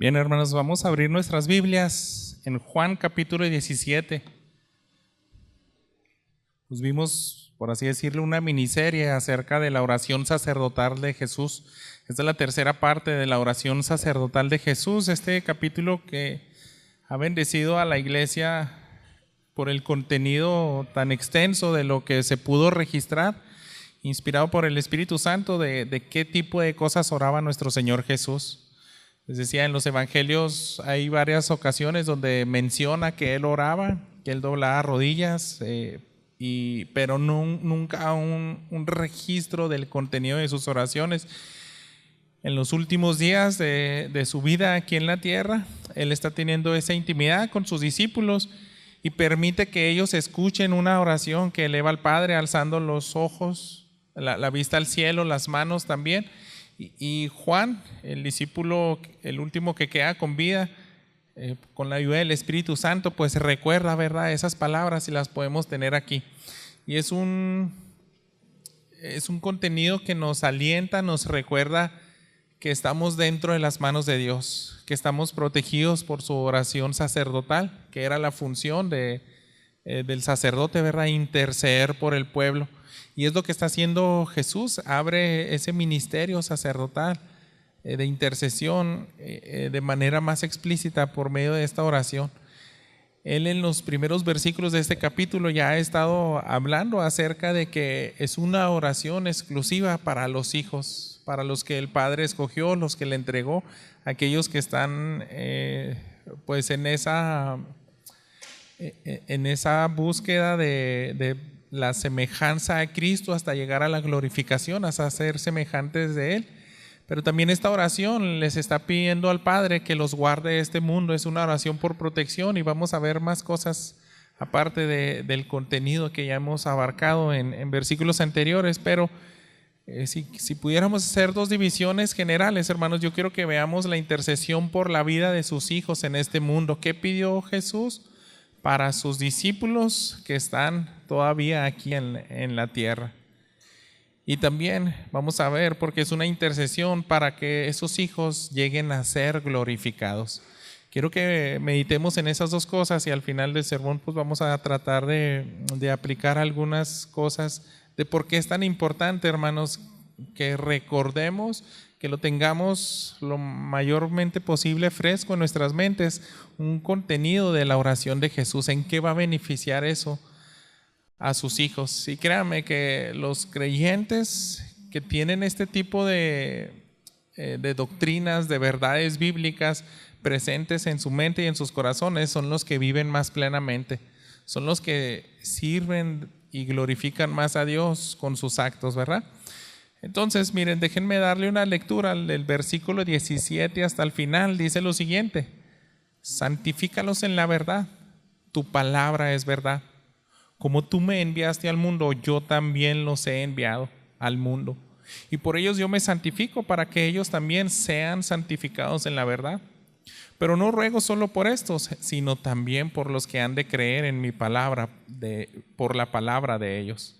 Bien, hermanos, vamos a abrir nuestras Biblias en Juan capítulo 17. Pues vimos, por así decirlo, una miniserie acerca de la oración sacerdotal de Jesús. Esta es la tercera parte de la oración sacerdotal de Jesús, este capítulo que ha bendecido a la iglesia por el contenido tan extenso de lo que se pudo registrar, inspirado por el Espíritu Santo, de qué tipo de cosas oraba nuestro Señor Jesús. Les decía, en los evangelios hay varias ocasiones donde menciona que Él oraba, que Él doblaba rodillas, pero nunca un registro del contenido de sus oraciones. En los últimos días de su vida aquí en la tierra, Él está teniendo esa intimidad con sus discípulos y permite que ellos escuchen una oración que eleva al Padre, alzando los ojos, la vista al cielo, las manos también. Y Juan, el discípulo, el último que queda con vida, con la ayuda del Espíritu Santo, pues recuerda, ¿verdad?, esas palabras y las podemos tener aquí. Y es un contenido que nos alienta, nos recuerda que estamos dentro de las manos de Dios, que estamos protegidos por su oración sacerdotal, que era la función del sacerdote, ¿verdad?, interceder por el pueblo. Y es lo que está haciendo Jesús, abre ese ministerio sacerdotal de intercesión de manera más explícita por medio de esta oración. Él en los primeros versículos de este capítulo ya ha estado hablando acerca de que es una oración exclusiva para los hijos, para los que el Padre escogió, los que le entregó, aquellos que están pues en esa búsqueda de la semejanza a Cristo hasta llegar a la glorificación, hasta ser semejantes de Él. Pero también esta oración les está pidiendo al Padre que los guarde de este mundo. Es una oración por protección y vamos a ver más cosas aparte del contenido que ya hemos abarcado en versículos anteriores. Pero si pudiéramos hacer dos divisiones generales, hermanos, yo quiero que veamos la intercesión por la vida de sus hijos en este mundo. ¿Qué pidió Jesús para sus discípulos que están todavía aquí en la tierra? Y también vamos a ver, porque es una intercesión para que esos hijos lleguen a ser glorificados. Quiero que meditemos en esas dos cosas y al final del sermón pues vamos a tratar de aplicar algunas cosas de por qué es tan importante, hermanos, que recordemos, que lo tengamos lo mayormente posible fresco en nuestras mentes, un contenido de la oración de Jesús, en qué va a beneficiar eso a sus hijos. Y créanme que los creyentes que tienen este tipo de doctrinas, de verdades bíblicas presentes en su mente y en sus corazones, son los que viven más plenamente, son los que sirven y glorifican más a Dios con sus actos, ¿verdad? Entonces, miren, déjenme darle una lectura del versículo 17 hasta el final. Dice lo siguiente: santifícalos en la verdad, tu palabra es verdad. Como tú me enviaste al mundo, yo también los he enviado al mundo. Y por ellos yo me santifico, para que ellos también sean santificados en la verdad. Pero no ruego solo por estos, sino también por los que han de creer en mi palabra, por la palabra de ellos.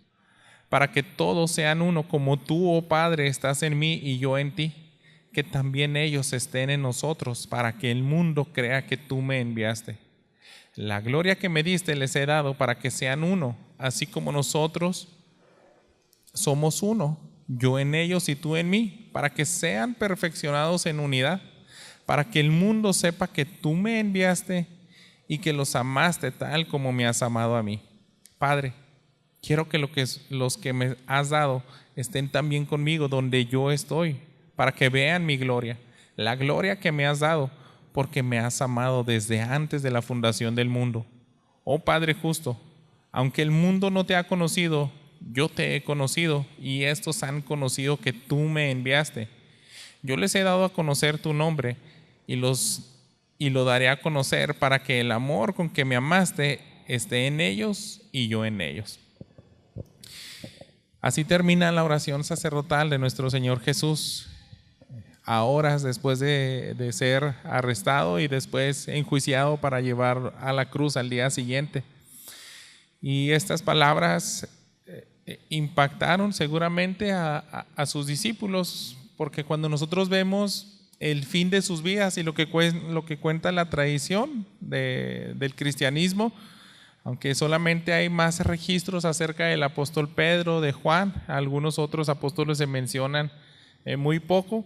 Para que todos sean uno, como tú, oh Padre, estás en mí y yo en ti, que también ellos estén en nosotros, para que el mundo crea que tú me enviaste. La gloria que me diste les he dado, para que sean uno, así como nosotros somos uno, yo en ellos y tú en mí, para que sean perfeccionados en unidad, para que el mundo sepa que tú me enviaste y que los amaste tal como me has amado a mí. Padre, quiero que los que me has dado estén también conmigo donde yo estoy, para que vean mi gloria, la gloria que me has dado, porque me has amado desde antes de la fundación del mundo. Oh Padre justo, aunque el mundo no te ha conocido, yo te he conocido, y estos han conocido que tú me enviaste. Yo les he dado a conocer tu nombre, y lo daré a conocer, para que el amor con que me amaste esté en ellos y yo en ellos. Así termina la oración sacerdotal de nuestro Señor Jesús, a horas después de ser arrestado y después enjuiciado para llevar a la cruz al día siguiente. Y estas palabras impactaron seguramente a sus discípulos, porque cuando nosotros vemos el fin de sus vidas y lo que cuenta la tradición del cristianismo, aunque solamente hay más registros acerca del apóstol Pedro, de Juan, algunos otros apóstoles se mencionan muy poco,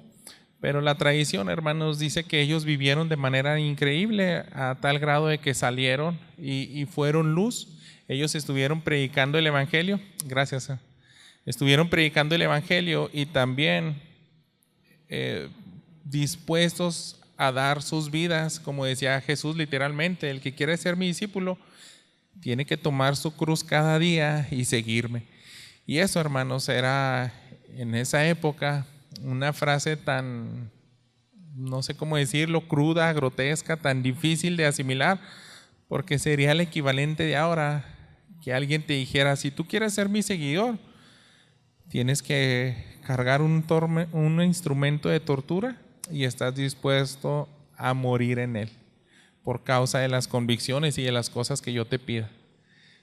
pero la tradición, hermanos, dice que ellos vivieron de manera increíble a tal grado de que salieron y fueron luz. Ellos estuvieron predicando el evangelio, gracias, estuvieron predicando el evangelio y también dispuestos a dar sus vidas, como decía Jesús literalmente, el que quiere ser mi discípulo tiene que tomar su cruz cada día y seguirme. Y eso, hermanos, era en esa época una frase tan, no sé cómo decirlo, cruda, grotesca, tan difícil de asimilar, porque sería el equivalente de ahora que alguien te dijera: si tú quieres ser mi seguidor, tienes que cargar un instrumento de tortura y estás dispuesto a morir en él por causa de las convicciones y de las cosas que yo te pida.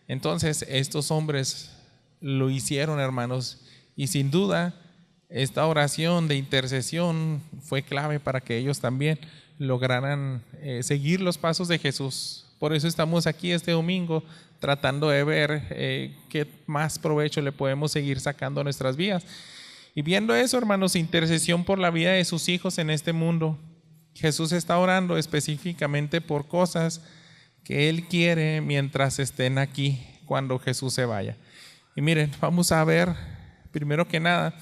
Entonces estos hombres lo hicieron, hermanos, y sin duda esta oración de intercesión fue clave para que ellos también lograran seguir los pasos de Jesús. Por eso estamos aquí este domingo tratando de ver qué más provecho le podemos seguir sacando a nuestras vidas. Y viendo eso, hermanos, intercesión por la vida de sus hijos en este mundo. Jesús está orando específicamente por cosas que Él quiere mientras estén aquí, cuando Jesús se vaya. Y miren, vamos a ver, primero que nada,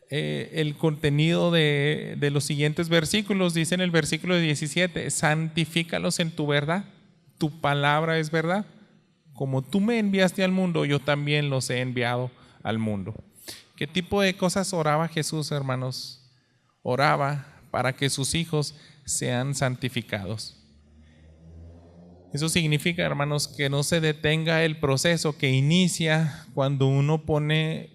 el contenido de los siguientes versículos. Dice en el versículo 17: santifícalos en tu verdad, tu palabra es verdad. Como tú me enviaste al mundo, yo también los he enviado al mundo. ¿Qué tipo de cosas oraba Jesús, hermanos? Oraba para que sus hijos sean santificados. Eso significa, hermanos, que no se detenga el proceso que inicia cuando uno pone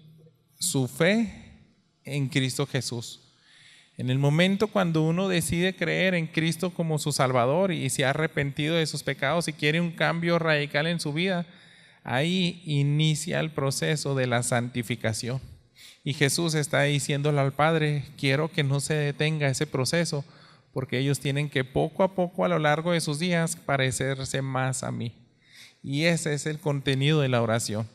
su fe en Cristo Jesús. En el momento cuando uno decide creer en Cristo como su Salvador y se ha arrepentido de sus pecados y quiere un cambio radical en su vida, ahí inicia el proceso de la santificación. Y Jesús está diciéndole al Padre: quiero que no se detenga ese proceso, porque ellos tienen que poco a poco a lo largo de sus días parecerse más a mí. Y ese es el contenido de la oración.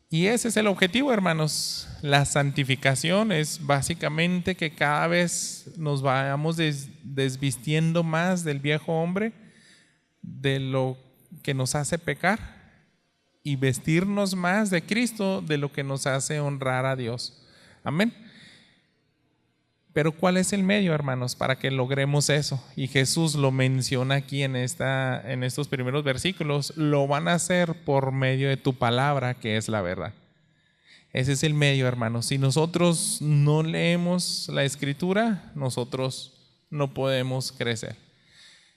Y ese es el objetivo, hermanos. La santificación es básicamente que cada vez nos vayamos desvistiendo más del viejo hombre, de lo que nos hace pecar, y vestirnos más de Cristo, de lo que nos hace honrar a Dios. Amén. Pero ¿cuál es el medio, hermanos, para que logremos eso? Y Jesús lo menciona aquí en estos primeros versículos: lo van a hacer por medio de tu palabra, que es la verdad. Ese es el medio, hermanos. Si nosotros no leemos la Escritura, nosotros no podemos crecer.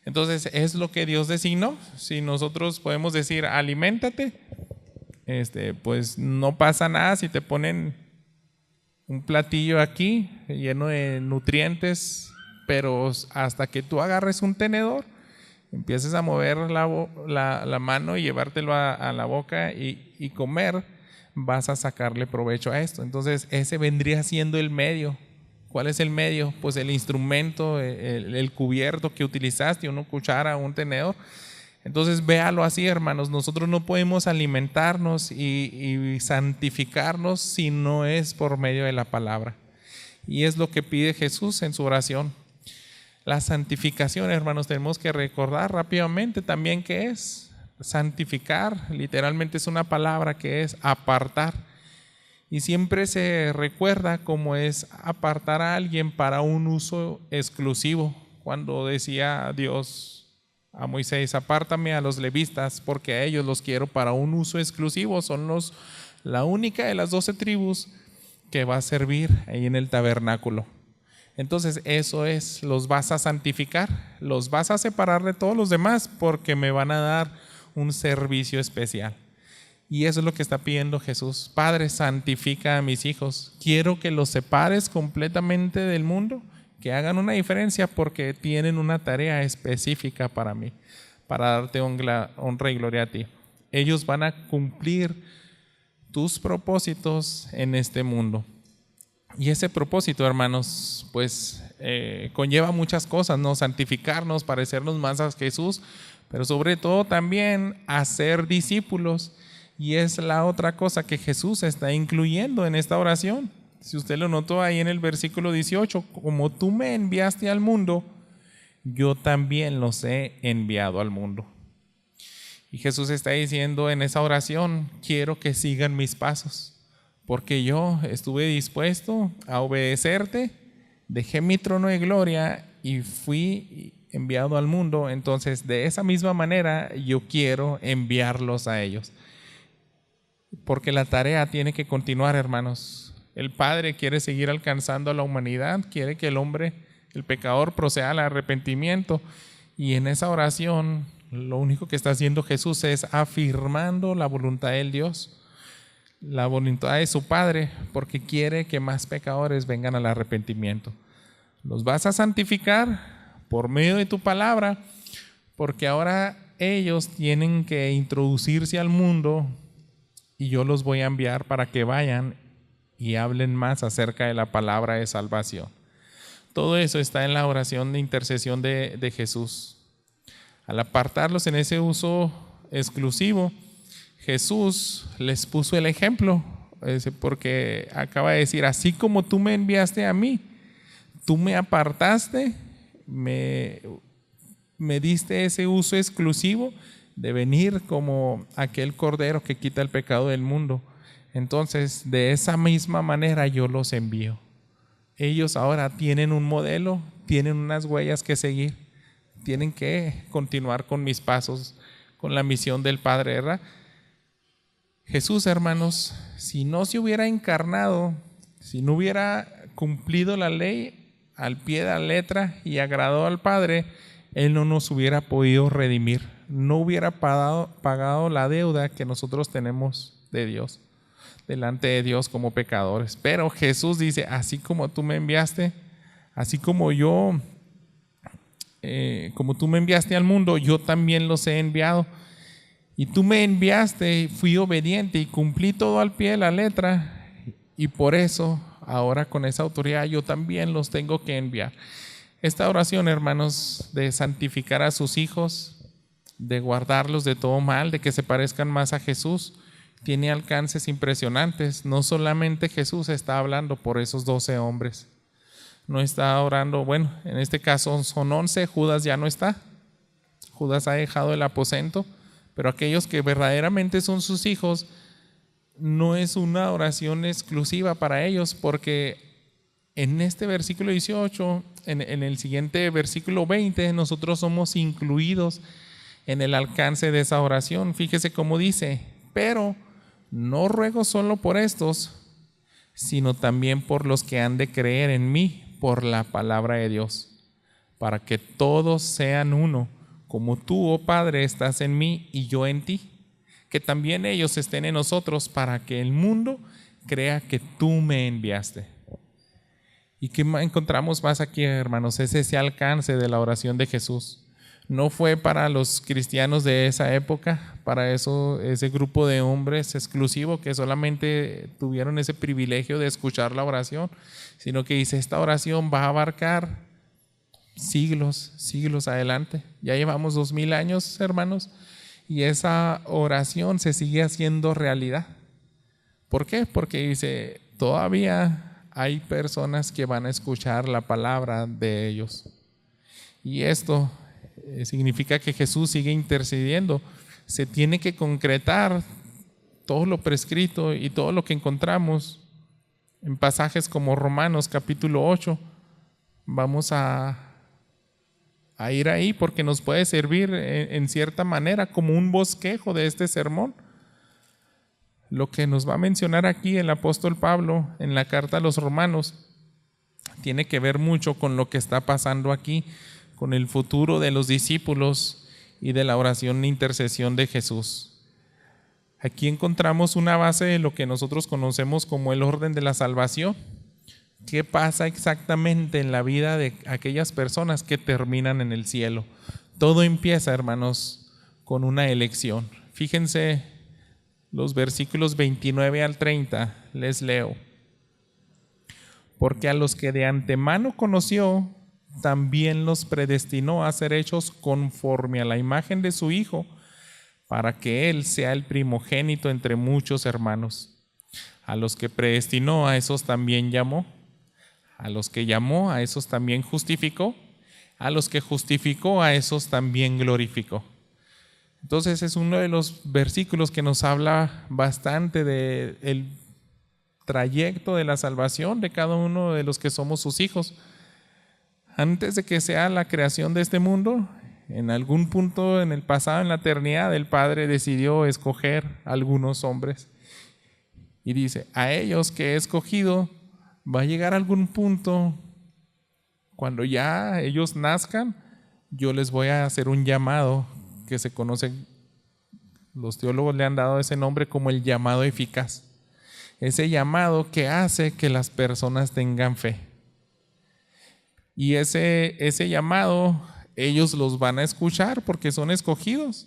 Entonces es lo que Dios designó. Si nosotros podemos decir: aliméntate, pues no pasa nada si te ponen un platillo aquí lleno de nutrientes, pero hasta que tú agarres un tenedor, empieces a mover la mano y llevártelo a la boca y comer, vas a sacarle provecho a esto. Entonces ese vendría siendo el medio. ¿Cuál es el medio? Pues el instrumento, el cubierto que utilizaste, una cuchara, un tenedor. Entonces véalo así, hermanos, nosotros no podemos alimentarnos y santificarnos si no es por medio de la palabra. Y es lo que pide Jesús en su oración. La santificación, hermanos, tenemos que recordar rápidamente también qué es. Santificar literalmente es una palabra que es apartar. Y siempre se recuerda cómo es apartar a alguien para un uso exclusivo. Cuando decía Dios a Moisés: apártame a los levitas, porque a ellos los quiero para un uso exclusivo. Son la única de las 12 tribus que va a servir ahí en el tabernáculo. Entonces eso es: los vas a santificar, los vas a separar de todos los demás, porque me van a dar un servicio especial. Y eso es lo que está pidiendo Jesús. Padre, santifica a mis hijos. Quiero que los separes completamente del mundo, que hagan una diferencia, porque tienen una tarea específica para mí, para darte honra y gloria a ti. Ellos van a cumplir tus propósitos en este mundo. Y ese propósito, hermanos, pues conlleva muchas cosas, ¿no? Santificarnos, parecernos más a Jesús, pero sobre todo también hacer discípulos. Y es la otra cosa que Jesús está incluyendo en esta oración. Si usted lo notó ahí en el versículo 18, como tú me enviaste al mundo, yo también los he enviado al mundo. Y Jesús está diciendo en esa oración, quiero que sigan mis pasos, porque yo estuve dispuesto a obedecerte, dejé mi trono de gloria y fui enviado al mundo. Entonces, de esa misma manera, yo quiero enviarlos a ellos. Porque la tarea tiene que continuar, hermanos. El Padre quiere seguir alcanzando a la humanidad, quiere que el hombre, el pecador, proceda al arrepentimiento. Y en esa oración, lo único que está haciendo Jesús es afirmando la voluntad del Dios, la voluntad de su Padre, porque quiere que más pecadores vengan al arrepentimiento. Los vas a santificar por medio de tu palabra, porque ahora ellos tienen que introducirse al mundo y yo los voy a enviar para que vayan y hablen más acerca de la palabra de salvación. Todo eso está en la oración de intercesión de Jesús. Al apartarlos en ese uso exclusivo, Jesús les puso el ejemplo, porque acaba de decir, así como tú me enviaste a mí, tú me apartaste, me diste ese uso exclusivo de venir como aquel cordero que quita el pecado del mundo. Entonces, de esa misma manera yo los envío. Ellos ahora tienen un modelo, tienen unas huellas que seguir, tienen que continuar con mis pasos, con la misión del Padre, ¿verdad? Jesús, hermanos, si no se hubiera encarnado, si no hubiera cumplido la ley al pie de la letra y agradó al Padre, Él no nos hubiera podido redimir, no hubiera pagado la deuda que nosotros tenemos de Dios, delante de Dios como pecadores. Pero Jesús dice, así como tú me enviaste, así como como tú me enviaste al mundo, yo también los he enviado. Y tú me enviaste, fui obediente y cumplí todo al pie de la letra, y por eso ahora con esa autoridad yo también los tengo que enviar. Esta oración, hermanos, de santificar a sus hijos, de guardarlos de todo mal, de que se parezcan más a Jesús, tiene alcances impresionantes. No solamente Jesús está hablando por esos 12 hombres, no está orando, bueno, en este caso son 11, Judas ya no está, Judas ha dejado el aposento, pero aquellos que verdaderamente son sus hijos, no es una oración exclusiva para ellos, porque en este versículo 18, en el siguiente versículo 20, nosotros somos incluidos en el alcance de esa oración. Fíjese cómo dice, pero no ruego solo por estos, sino también por los que han de creer en mí por la palabra de Dios, para que todos sean uno, como tú, oh Padre, estás en mí y yo en ti, que también ellos estén en nosotros, para que el mundo crea que tú me enviaste. ¿Y qué encontramos más aquí, hermanos? Es ese alcance de la oración de Jesús. No fue para los cristianos de esa época, para ese grupo de hombres exclusivo que solamente tuvieron ese privilegio de escuchar la oración, sino que dice, esta oración va a abarcar siglos adelante. Ya llevamos 2000 años, hermanos, y esa oración se sigue haciendo realidad. ¿Por qué? Porque dice, todavía hay personas que van a escuchar la palabra de ellos. Y esto significa que Jesús sigue intercediendo. Se tiene que concretar todo lo prescrito y todo lo que encontramos en pasajes como Romanos capítulo 8. Vamos a ir ahí porque nos puede servir en cierta manera como un bosquejo de este sermón. Lo que nos va a mencionar aquí el apóstol Pablo en la carta a los Romanos tiene que ver mucho con lo que está pasando aquí, con el futuro de los discípulos y de la oración de intercesión de Jesús. Aquí encontramos una base de lo que nosotros conocemos como el orden de la salvación. ¿Qué pasa exactamente en la vida de aquellas personas que terminan en el cielo? Todo empieza, hermanos, con una elección. Fíjense los versículos 29 al 30, les leo. porque a los que de antemano conoció, también los predestinó a ser hechos conforme a la imagen de su Hijo, para que Él sea el primogénito entre muchos hermanos. A los que predestinó, a esos también llamó. A los que llamó, a esos también justificó. A los que justificó, a esos también glorificó. Entonces es uno de los versículos que nos habla bastante del trayecto de la salvación de cada uno de los que somos sus hijos. Antes de que sea la creación de este mundo, en algún punto en el pasado, en la eternidad, el Padre decidió escoger a algunos hombres. Y dice, a ellos que he escogido, va a llegar algún punto, cuando ya ellos nazcan, yo les voy a hacer un llamado que se conoce, los teólogos le han dado ese nombre como el llamado eficaz. Ese llamado que hace que las personas tengan fe. Y ese llamado ellos los van a escuchar porque son escogidos.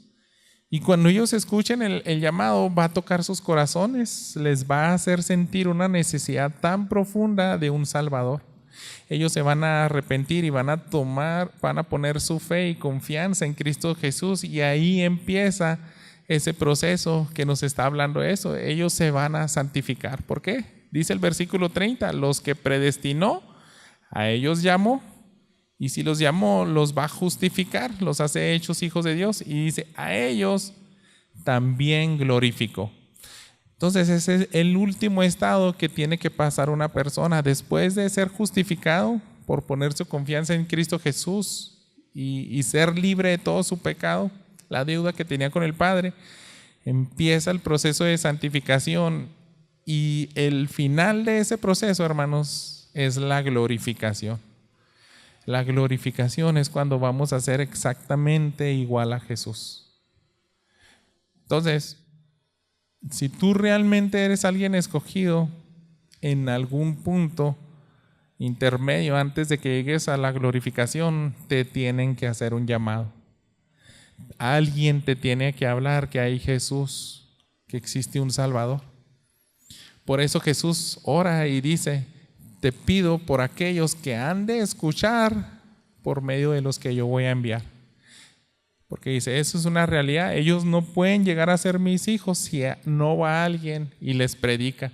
Y cuando ellos escuchen el llamado, va a tocar sus corazones, les va a hacer sentir una necesidad tan profunda de un Salvador. Ellos se van a arrepentir y van a poner su fe y confianza en Cristo Jesús, y ahí empieza ese proceso que nos está hablando eso. Ellos se van a santificar. ¿Por qué? Dice el versículo 30, los que predestinó, a ellos llamó, y si los llamó, los va a justificar, los hace hechos hijos de Dios, y dice, a ellos también glorificó. Entonces ese es el último estado que tiene que pasar una persona después de ser justificado por poner su confianza en Cristo Jesús y ser libre de todo su pecado, la deuda que tenía con el Padre. Empieza el proceso de santificación, y el final de ese proceso, hermanos, es la glorificación. La glorificación es cuando vamos a ser exactamente igual a Jesús. Entonces, si tú realmente eres alguien escogido, en algún punto intermedio, antes de que llegues a la glorificación, te tienen que hacer un llamado. Alguien te tiene que hablar que hay Jesús, que existe un Salvador. Por eso Jesús ora y dice, te pido por aquellos que han de escuchar por medio de los que yo voy a enviar. Porque dice, eso es una realidad. Ellos no pueden llegar a ser mis hijos si no va alguien y les predica.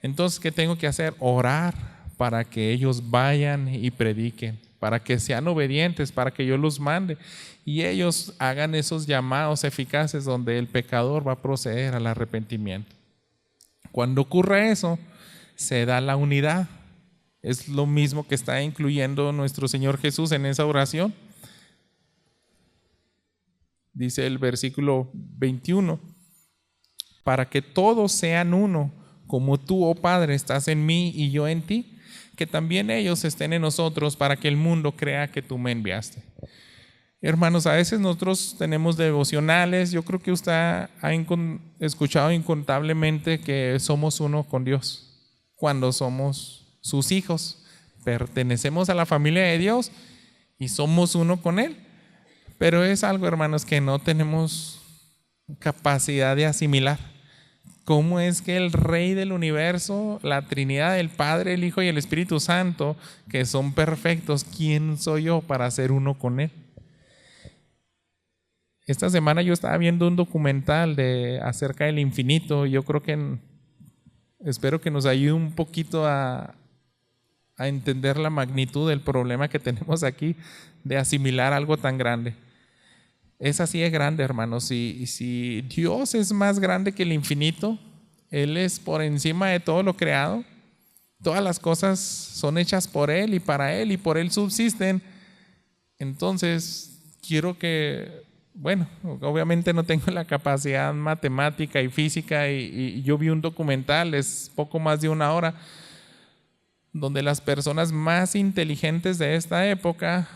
Entonces, ¿qué tengo que hacer? Orar para que ellos vayan y prediquen, para que sean obedientes, para que yo los mande y ellos hagan esos llamados eficaces donde el pecador va a proceder al arrepentimiento. Cuando ocurre eso, se da la unidad. Es lo mismo que está incluyendo nuestro Señor Jesús en esa oración. Dice el versículo 21, para que todos sean uno, como tú, oh Padre, estás en mí y yo en ti, que también ellos estén en nosotros, para que el mundo crea que tú me enviaste. Hermanos, a veces nosotros tenemos devocionales. Yo creo que usted ha escuchado incontablemente que somos uno con Dios cuando somos sus hijos. Pertenecemos a la familia de Dios y somos uno con Él. Pero es algo, hermanos, que no tenemos capacidad de asimilar. ¿Cómo es que el Rey del universo, la Trinidad, el Padre, el Hijo y el Espíritu Santo, que son perfectos, quién soy yo para ser uno con Él? Esta semana yo estaba viendo un documental acerca del infinito. Yo creo que espero que nos ayude un poquito a entender la magnitud del problema que tenemos aquí de asimilar algo tan grande. Es así de grande, hermanos. Si Dios es más grande que el infinito, Él es por encima de todo lo creado, todas las cosas son hechas por Él y para Él y por Él subsisten. Entonces quiero que, bueno, obviamente no tengo la capacidad matemática y física, y yo vi un documental, es poco más de 1 hora, donde las personas más inteligentes de esta época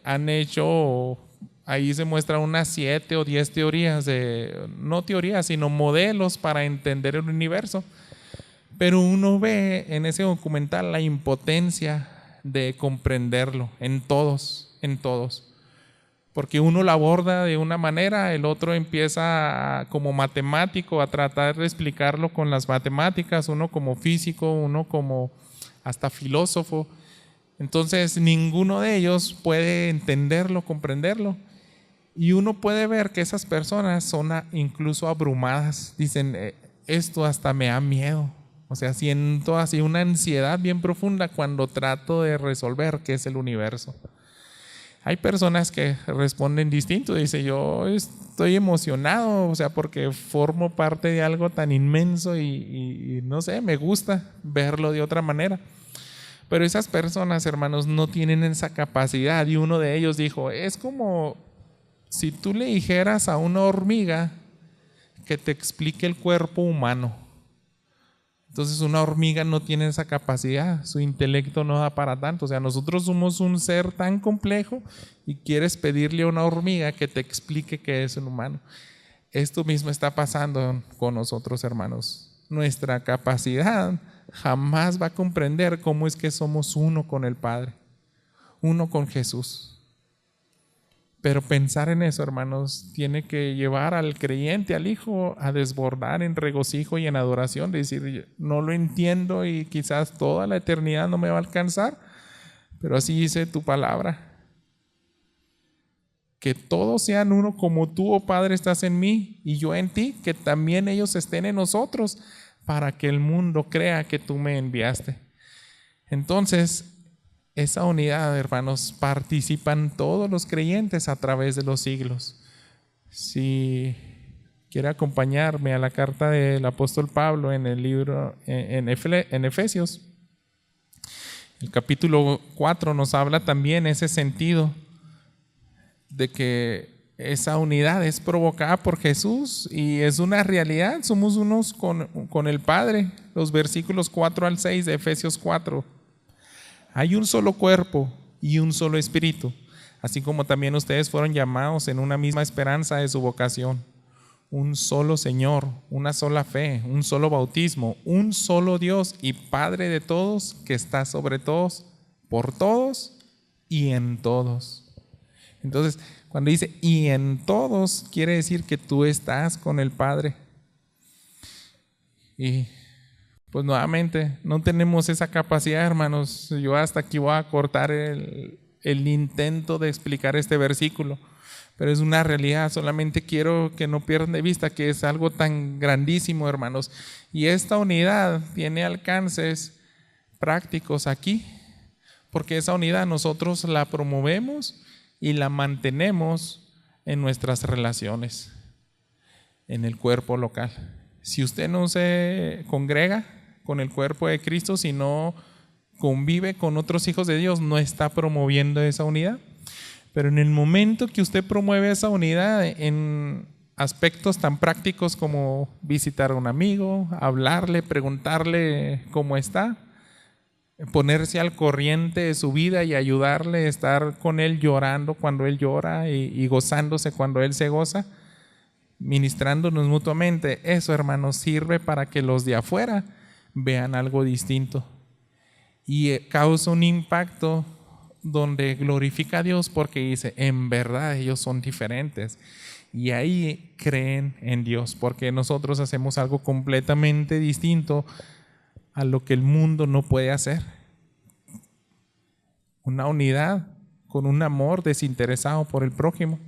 han hecho, ahí se muestra unas 7 o 10 teorías, no teorías, sino modelos para entender el universo. Pero uno ve en ese documental la impotencia de comprenderlo en todos. Porque uno lo aborda de una manera, el otro empieza como matemático a tratar de explicarlo con las matemáticas, uno como físico, uno como hasta filósofo. Entonces ninguno de ellos puede entenderlo, comprenderlo. Y uno puede ver que esas personas son incluso abrumadas. Dicen, esto hasta me da miedo. O sea, siento así una ansiedad bien profunda cuando trato de resolver qué es el universo. Hay personas que responden distinto. Dice, yo estoy emocionado, o sea, porque formo parte de algo tan inmenso y no sé, me gusta verlo de otra manera. Pero esas personas, hermanos, no tienen esa capacidad. Y uno de ellos dijo, es como si tú le dijeras a una hormiga que te explique el cuerpo humano. Entonces una hormiga no tiene esa capacidad, su intelecto no da para tanto. O sea, nosotros somos un ser tan complejo y quieres pedirle a una hormiga que te explique qué es un humano. Esto mismo está pasando con nosotros, hermanos. Nuestra capacidad jamás va a comprender cómo es que somos uno con el Padre, uno con Jesús. Pero pensar en eso, hermanos, tiene que llevar al creyente, al hijo, a desbordar en regocijo y en adoración, de decir, no lo entiendo y quizás toda la eternidad no me va a alcanzar, pero así dice tu palabra. Que todos sean uno como tú, oh Padre, estás en mí y yo en ti, que también ellos estén en nosotros, para que el mundo crea que tú me enviaste. Entonces, esa unidad, hermanos, participan todos los creyentes a través de los siglos. Si quiere acompañarme a la carta del apóstol Pablo en el libro, en Efesios, el capítulo 4 nos habla también ese sentido de que esa unidad es provocada por Jesús y es una realidad. Somos unos con el Padre. Los versículos 4 al 6 de Efesios 4. Hay un solo cuerpo y un solo espíritu, así como también ustedes fueron llamados en una misma esperanza de su vocación. Un solo Señor, una sola fe, un solo bautismo, un solo Dios y Padre de todos, que está sobre todos, por todos y en todos. Entonces, cuando dice y en todos, quiere decir que tú estás con el Padre. Y pues nuevamente, no tenemos esa capacidad, hermanos. Yo hasta aquí voy a cortar el intento de explicar este versículo, pero es una realidad. Solamente quiero que no pierdan de vista que es algo tan grandísimo, hermanos. Y esta unidad tiene alcances prácticos aquí, porque esa unidad nosotros la promovemos y la mantenemos en nuestras relaciones, en el cuerpo local. Si usted no se congrega con el cuerpo de Cristo, si no convive con otros hijos de Dios, no está promoviendo esa unidad. Pero en el momento que usted promueve esa unidad en aspectos tan prácticos como visitar a un amigo, hablarle, preguntarle cómo está, ponerse al corriente de su vida y ayudarle, estar con él llorando cuando él llora y gozándose cuando él se goza, ministrándonos mutuamente, eso, hermanos, sirve para que los de afuera vean algo distinto y causa un impacto donde glorifica a Dios, porque dice, en verdad ellos son diferentes, y ahí creen en Dios, porque nosotros hacemos algo completamente distinto a lo que el mundo no puede hacer. Una unidad con un amor desinteresado por el prójimo.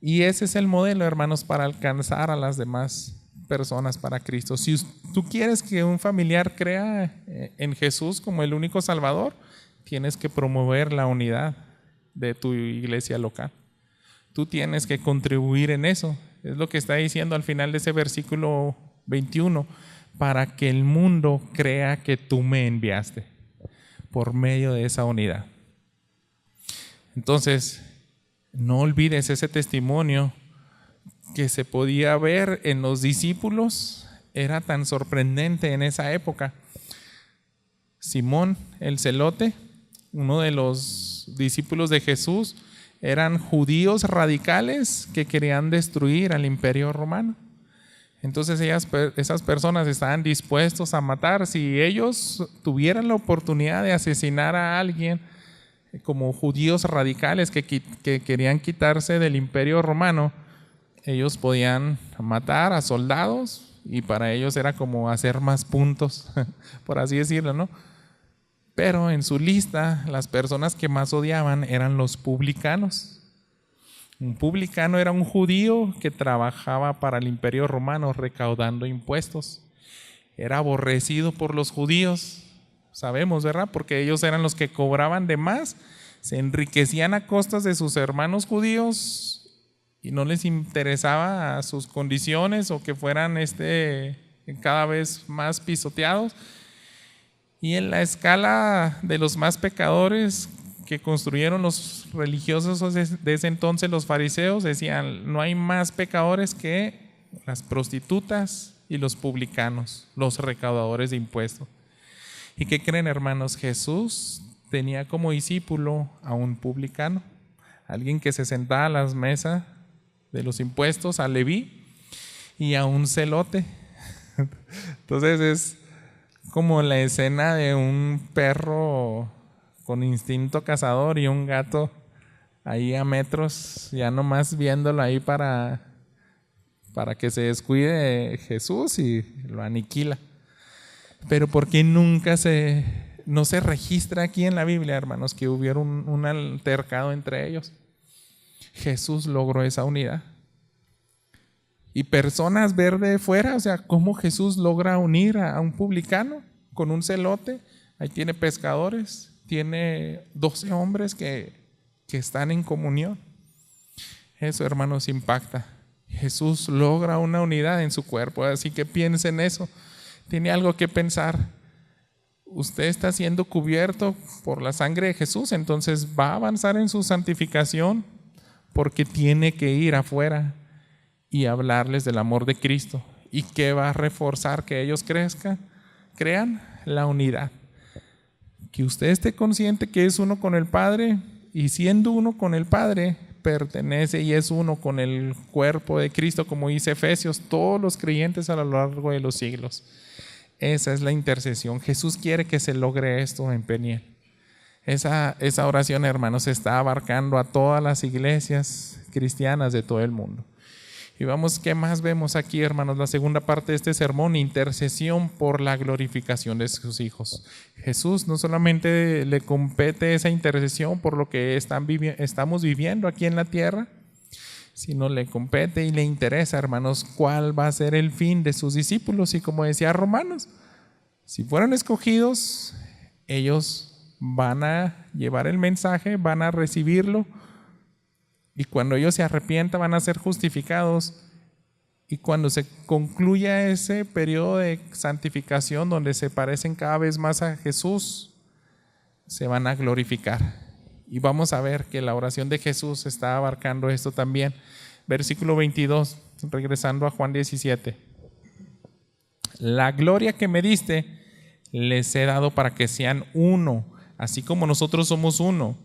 Y ese es el modelo, hermanos, para alcanzar a las demás personas para Cristo. Si tú quieres que un familiar crea en Jesús como el único Salvador, tienes que promover la unidad de tu iglesia local. Tú tienes que contribuir en eso. Es lo que está diciendo al final de ese versículo 21, para que el mundo crea que tú me enviaste, por medio de esa unidad. Entonces, no olvides ese testimonio que se podía ver en los discípulos, era tan sorprendente en esa época. Simón el Celote, uno de los discípulos de Jesús, eran judíos radicales que querían destruir al imperio romano. Entonces esas personas estaban dispuestos a matar. Si ellos tuvieran la oportunidad de asesinar a alguien, como judíos radicales que querían quitarse del imperio romano, ellos podían matar a soldados y para ellos era como hacer más puntos, por así decirlo, ¿no? Pero en su lista, las personas que más odiaban eran los publicanos. Un publicano era un judío que trabajaba para el Imperio Romano recaudando impuestos. Era aborrecido por los judíos, sabemos, ¿verdad? Porque ellos eran los que cobraban de más, se enriquecían a costas de sus hermanos judíos y no les interesaba sus condiciones o que fueran cada vez más pisoteados. Y en la escala de los más pecadores que construyeron los religiosos de ese entonces, los fariseos, decían: no hay más pecadores que las prostitutas y los publicanos, los recaudadores de impuestos. ¿Y qué creen, hermanos? Jesús tenía como discípulo a un publicano, alguien que se sentaba a las mesas de los impuestos, a Leví, y a un celote. Entonces es como la escena de un perro con instinto cazador y un gato ahí a metros, ya nomás viéndolo ahí para que se descuide Jesús y lo aniquila. Pero ¿por qué no se registra aquí en la Biblia, hermanos, que hubiera un altercado entre ellos? Jesús logró esa unidad. Y personas ver de fuera, o sea, ¿cómo Jesús logra unir a un publicano con un celote? Ahí tiene pescadores, tiene 12 hombres que están en comunión. Eso, hermanos, impacta. Jesús logra una unidad en su cuerpo, así que piensen en eso. Tiene algo que pensar. Usted está siendo cubierto por la sangre de Jesús, entonces va a avanzar en su santificación porque tiene que ir afuera y hablarles del amor de Cristo. ¿Y qué va a reforzar que ellos crean? La unidad. Que usted esté consciente que es uno con el Padre, y siendo uno con el Padre, pertenece y es uno con el cuerpo de Cristo, como dice Efesios, todos los creyentes a lo largo de los siglos. Esa es la intercesión. Jesús quiere que se logre esto en Peniel. Esa oración, hermanos, está abarcando a todas las iglesias cristianas de todo el mundo. Y vamos, ¿qué más vemos aquí, hermanos? La segunda parte de este sermón: intercesión por la glorificación de sus hijos. Jesús no solamente le compete esa intercesión por lo que estamos viviendo aquí en la tierra, sino le compete y le interesa, hermanos, cuál va a ser el fin de sus discípulos. Y como decía Romanos, si fueran escogidos, ellos van a llevar el mensaje, van a recibirlo, y cuando ellos se arrepientan van a ser justificados, y cuando se concluya ese periodo de santificación donde se parecen cada vez más a Jesús, se van a glorificar. Y vamos a ver que la oración de Jesús está abarcando esto también. Versículo 22, regresando a Juan 17. La gloria que me diste les he dado para que sean uno, así como nosotros somos uno,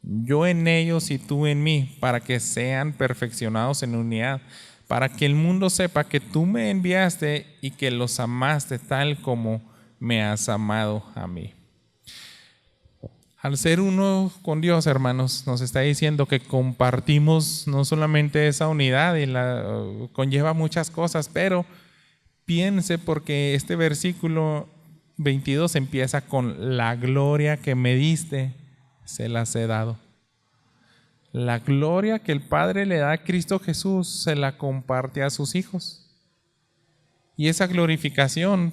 yo en ellos y tú en mí, para que sean perfeccionados en unidad, para que el mundo sepa que tú me enviaste y que los amaste tal como me has amado a mí. Al ser uno con Dios, hermanos, nos está diciendo que compartimos no solamente esa unidad, y conlleva muchas cosas, pero piense, porque este versículo 22 empieza con: la gloria que me diste se las he dado. La gloria que el Padre le da a Cristo Jesús se la comparte a sus hijos. Y esa glorificación,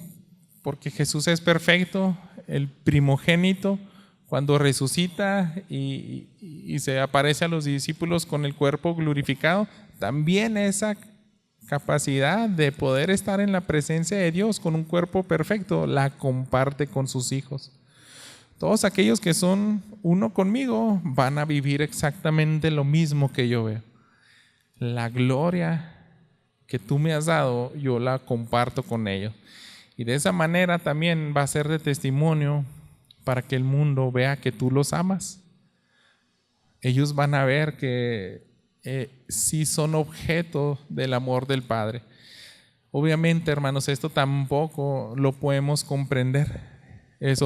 porque Jesús es perfecto, el primogénito, cuando resucita y se aparece a los discípulos con el cuerpo glorificado, también esa capacidad de poder estar en la presencia de Dios con un cuerpo perfecto la comparte con sus hijos. Todos aquellos que son uno conmigo van a vivir exactamente lo mismo que yo veo. La gloria que tú me has dado, yo la comparto con ellos. Y de esa manera también va a ser de testimonio para que el mundo vea que tú los amas. Ellos van a ver que sí son objeto del amor del Padre. Obviamente, hermanos, esto tampoco lo podemos comprender. Es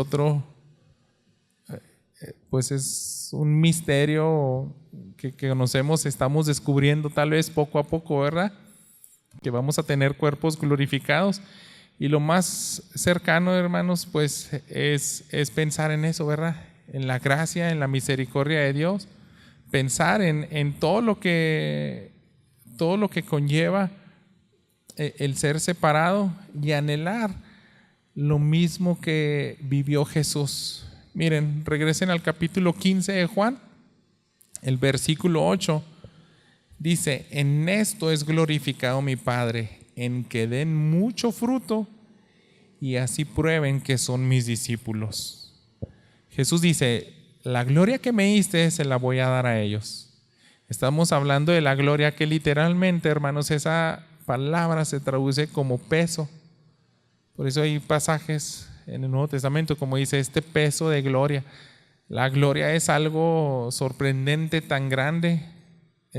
pues es un misterio que conocemos, estamos descubriendo tal vez poco a poco, ¿verdad? que vamos a tener cuerpos glorificados. Y lo más cercano, hermanos, pues es pensar en eso, ¿verdad? En la gracia, en la misericordia de Dios. Pensar en todo lo que conlleva el ser separado y anhelar lo mismo que vivió Jesús. Miren, regresen al capítulo 15 de Juan, el versículo 8. Dice: en esto es glorificado mi Padre, en que den mucho fruto y así prueben que son mis discípulos. Jesús dice: la gloria que me diste se la voy a dar a ellos. Estamos hablando de la gloria que literalmente, hermanos, esa palabra se traduce como peso. Por eso hay pasajes en el Nuevo Testamento como dice: este peso de gloria. La gloria es algo sorprendente, tan grande,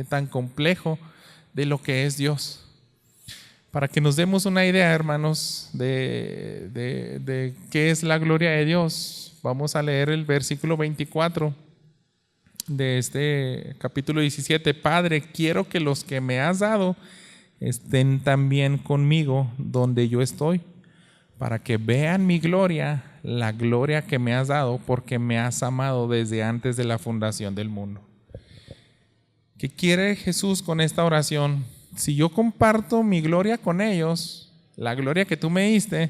tan complejo de lo que es Dios. Para que nos demos una idea, hermanos, de qué es la gloria de Dios, vamos a leer el versículo 24 de este capítulo 17. Padre, quiero que los que me has dado estén también conmigo donde yo estoy, para que vean mi gloria, la gloria que me has dado, porque me has amado desde antes de la fundación del mundo. ¿Qué quiere Jesús con esta oración? Si yo comparto mi gloria con ellos, la gloria que tú me diste,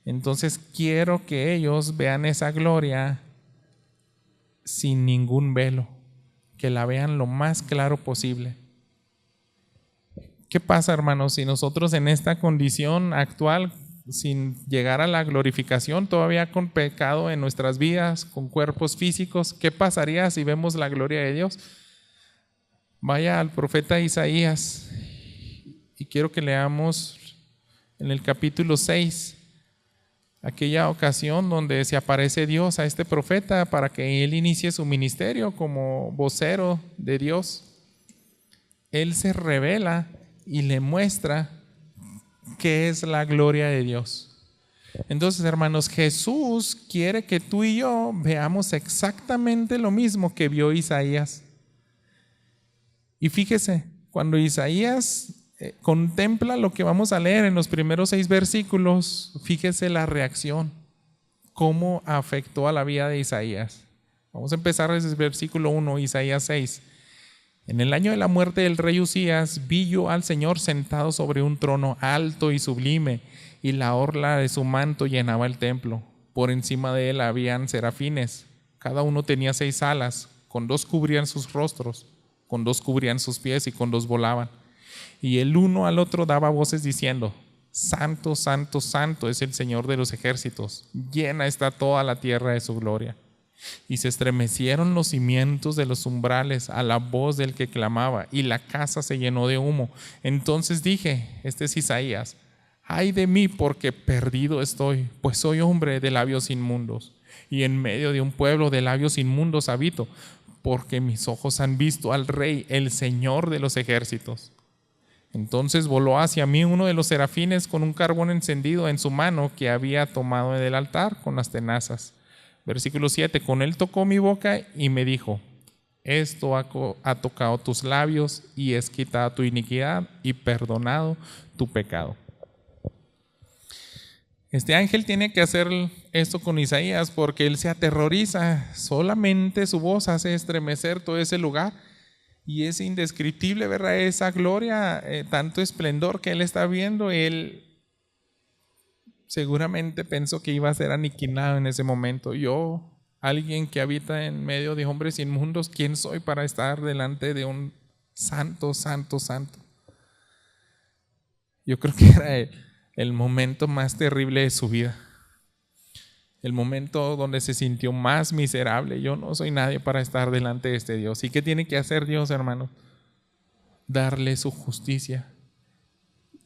entonces quiero que ellos vean esa gloria sin ningún velo, que la vean lo más claro posible. ¿Qué pasa, hermanos, si nosotros en esta condición actual, sin llegar a la glorificación, todavía con pecado en nuestras vidas, con cuerpos físicos, qué pasaría si vemos la gloria de Dios? Vaya al profeta Isaías y quiero que leamos en el capítulo 6, aquella ocasión donde se aparece Dios a este profeta para que él inicie su ministerio como vocero de Dios. Él se revela y le muestra qué es la gloria de Dios. Entonces, hermanos, Jesús quiere que tú y yo veamos exactamente lo mismo que vio Isaías. Y fíjese, cuando Isaías contempla lo que vamos a leer en los primeros 6 versículos, fíjese la reacción, cómo afectó a la vida de Isaías. Vamos a empezar desde el versículo 1, Isaías 6. En el año de la muerte del rey Usías, vi yo al Señor sentado sobre un trono alto y sublime, y la orla de su manto llenaba el templo. Por encima de él habían serafines, cada uno tenía 6 alas, con 2 cubrían sus rostros, con 2 cubrían sus pies y con 2 volaban. Y el uno al otro daba voces diciendo: Santo, santo, santo es el Señor de los ejércitos, llena está toda la tierra de su gloria. Y se estremecieron los cimientos de los umbrales a la voz del que clamaba, y la casa se llenó de humo. Entonces dije, este es Isaías: ay de mí, porque perdido estoy, pues soy hombre de labios inmundos, y en medio de un pueblo de labios inmundos habito, porque mis ojos han visto al Rey, el Señor de los ejércitos. Entonces voló hacia mí uno de los serafines con un carbón encendido en su mano que había tomado del altar con las tenazas. Versículo 7, con él tocó mi boca y me dijo: esto ha tocado tus labios y es quitada tu iniquidad y perdonado tu pecado. Este ángel tiene que hacer esto con Isaías porque él se aterroriza. Solamente su voz hace estremecer todo ese lugar y es indescriptible, ¿verdad? Esa gloria, tanto esplendor que él está viendo. Él seguramente pensó que iba a ser aniquilado en ese momento. Yo, alguien que habita en medio de hombres inmundos, ¿quién soy para estar delante de un santo, santo, santo? Yo creo que era el momento más terrible de su vida, el momento donde se sintió más miserable. Yo no soy nadie para estar delante de este Dios. ¿Y qué tiene que hacer Dios, hermano? Darle su justicia.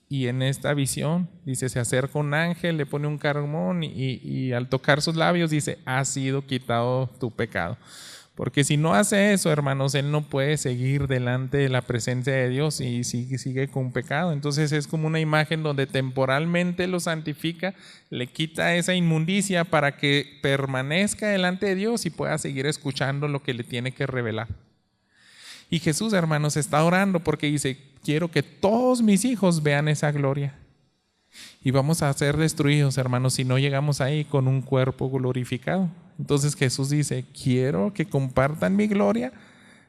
Y en esta visión, dice, se acerca un ángel, le pone un carbón y al tocar sus labios dice: ha sido quitado tu pecado. Porque si no hace eso, hermanos, él no puede seguir delante de la presencia de Dios y sigue con pecado. Entonces es como una imagen donde temporalmente lo santifica, le quita esa inmundicia para que permanezca delante de Dios y pueda seguir escuchando lo que le tiene que revelar. Y Jesús, hermanos, está orando porque dice, quiero que todos mis hijos vean esa gloria. Y vamos a ser destruidos, hermanos, si no llegamos ahí con un cuerpo glorificado. Entonces Jesús dice, quiero que compartan mi gloria,